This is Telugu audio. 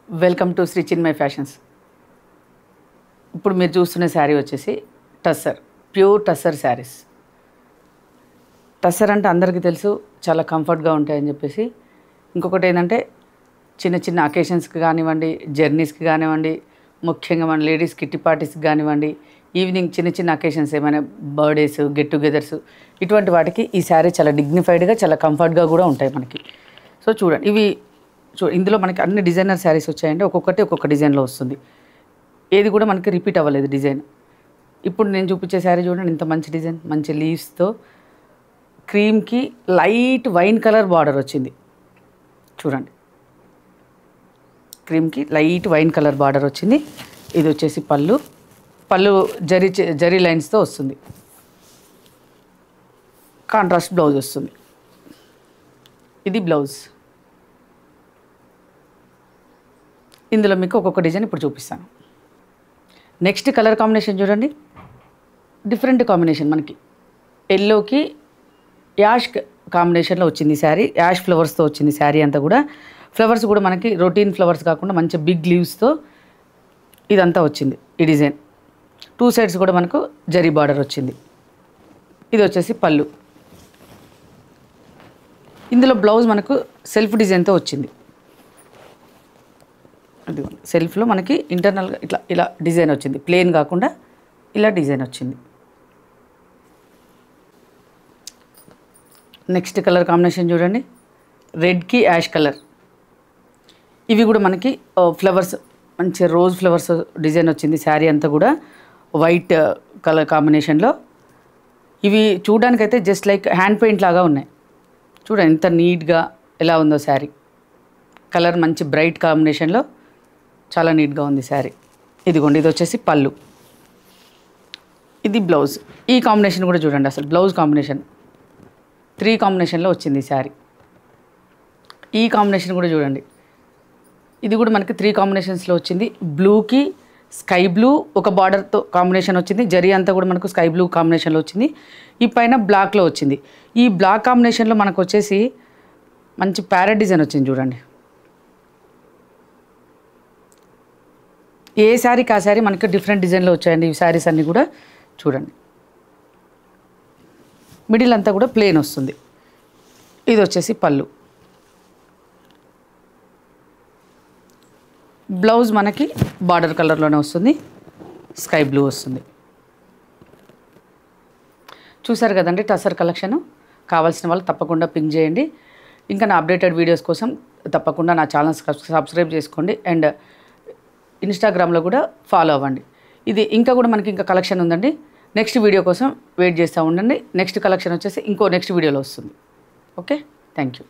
Welcome to Shri Chinmay fashions. ఇప్పుడు మీరు చూస్తున్న శారీ వచ్చేసి టస్సర్, ప్యూర్ టస్సర్ శారీస్. టస్సర్ అంటే అందరికీ తెలుసు, చాలా కంఫర్ట్గా ఉంటాయని చెప్పేసి. ఇంకొకటి ఏంటంటే చిన్న చిన్న అకేషన్స్కి కానివ్వండి, జర్నీస్కి కానివ్వండి, ముఖ్యంగా మన లేడీస్ కిట్టి పార్టీస్కి కానివ్వండి, ఈవినింగ్ చిన్న చిన్న అకేషన్స్ ఏమైనా బర్త్డేస్, గెట్ టుగెదర్స్, ఇటువంటి వాటికి ఈ శారీ చాలా డిగ్నిఫైడ్గా, చాలా కంఫర్ట్గా కూడా ఉంటాయి మనకి. సో చూడండి, ఇవి ఇందులో మనకి అన్ని డిజైనర్ శారీస్ వచ్చాయండి. ఒక్కొక్కటి ఒక్కొక్క డిజైన్లో వస్తుంది. ఏది కూడా మనకి రిపీట్ అవ్వలేదు డిజైన్. ఇప్పుడు నేను చూపించే శారీ చూడండి, ఇంత మంచి డిజైన్, మంచి లీవ్స్తో క్రీమ్కి లైట్ వైన్ కలర్ బార్డర్ వచ్చింది. చూడండి, క్రీమ్కి లైట్ వైన్ కలర్ బార్డర్ వచ్చింది. ఇది వచ్చేసి పళ్ళు జరీ లైన్స్తో వస్తుంది. కాంట్రాస్ట్ బ్లౌజ్ వస్తుంది. ఇది బ్లౌజ్. ఇందులో మీకు ఒక్కొక్క డిజైన్ ఇప్పుడు చూపిస్తాను. నెక్స్ట్ కలర్ కాంబినేషన్ చూడండి, డిఫరెంట్ కాంబినేషన్. మనకి ఎల్లోకి యాష్ కాంబినేషన్లో వచ్చింది శారీ. యాష్ ఫ్లవర్స్తో వచ్చింది శారీ అంతా కూడా. ఫ్లవర్స్ కూడా మనకి రొటీన్ ఫ్లవర్స్ కాకుండా మంచి బిగ్ లీవ్స్తో ఇదంతా వచ్చింది ఈ డిజైన్. 2 సైడ్స్ కూడా మనకు జరీ బార్డర్ వచ్చింది. ఇది వచ్చేసి పళ్ళు. ఇందులో బ్లౌజ్ మనకు సెల్ఫ్ డిజైన్తో వచ్చింది. అది సెల్ఫ్లో మనకి ఇంటర్నల్గా ఇలా డిజైన్ వచ్చింది. ప్లెయిన్ కాకుండా ఇలా డిజైన్ వచ్చింది. నెక్స్ట్ కలర్ కాంబినేషన్ చూడండి, రెడ్కి యాష్ కలర్. ఇవి కూడా మనకి ఫ్లవర్స్, మంచి రోజ్ ఫ్లవర్స్ డిజైన్ వచ్చింది. శారీ అంతా కూడా వైట్ కలర్ కాంబినేషన్లో. ఇవి చూడడానికైతే జస్ట్ లైక్ హ్యాండ్ పెయింట్ లాగా ఉన్నాయి. చూడండి ఎంత నీట్గా ఎలా ఉందో శారీ. కలర్ మంచి బ్రైట్ కాంబినేషన్లో చాలా నీట్గా ఉంది శారీ. ఇదిగోండి, ఇది వచ్చేసి పళ్ళు. ఇది బ్లౌజ్. ఈ కాంబినేషన్ కూడా చూడండి, అసలు బ్లౌజ్ కాంబినేషన్ 3 కాంబినేషన్లో వచ్చింది ఈ శారీ. ఈ కాంబినేషన్ కూడా చూడండి, ఇది కూడా మనకి 3 కాంబినేషన్స్లో వచ్చింది. బ్లూకి స్కై బ్లూ ఒక బార్డర్తో కాంబినేషన్ వచ్చింది. జరీ అంతా కూడా మనకు స్కై బ్లూ కాంబినేషన్లో వచ్చింది. ఈ పైన బ్లాక్లో వచ్చింది. ఈ బ్లాక్ కాంబినేషన్లో మనకు వచ్చేసి మంచి ప్యారెట్ డిజైన్ వచ్చింది చూడండి. ఏ శారీకి ఆ శారీ మనకి డిఫరెంట్ డిజైన్లో వచ్చాయండి ఈ శారీస్ అన్నీ కూడా. చూడండి, మిడిల్ అంతా కూడా ప్లెయిన్ వస్తుంది. ఇది వచ్చేసి పళ్ళు. బ్లౌజ్ మనకి బార్డర్ కలర్లోనే వస్తుంది, స్కై బ్లూ వస్తుంది. చూసారు కదండి టస్సర్ కలెక్షన్. కావాల్సిన వాళ్ళు తప్పకుండా పింక్ చేయండి. ఇంకా నా అప్డేటెడ్ వీడియోస్ కోసం తప్పకుండా నా ఛానల్ సబ్స్క్రైబ్ చేసుకోండి. అండ్ ఇన్స్టాగ్రామ్లో కూడా ఫాలో అవ్వండి. ఇది ఇంకా కూడా మనకి ఇంకా కలెక్షన్ ఉందండి. నెక్స్ట్ వీడియో కోసం వెయిట్ చేస్తూ ఉండండి. నెక్స్ట్ కలెక్షన్ వచ్చేసి నెక్స్ట్ వీడియోలో వస్తుంది. Okay, thank you.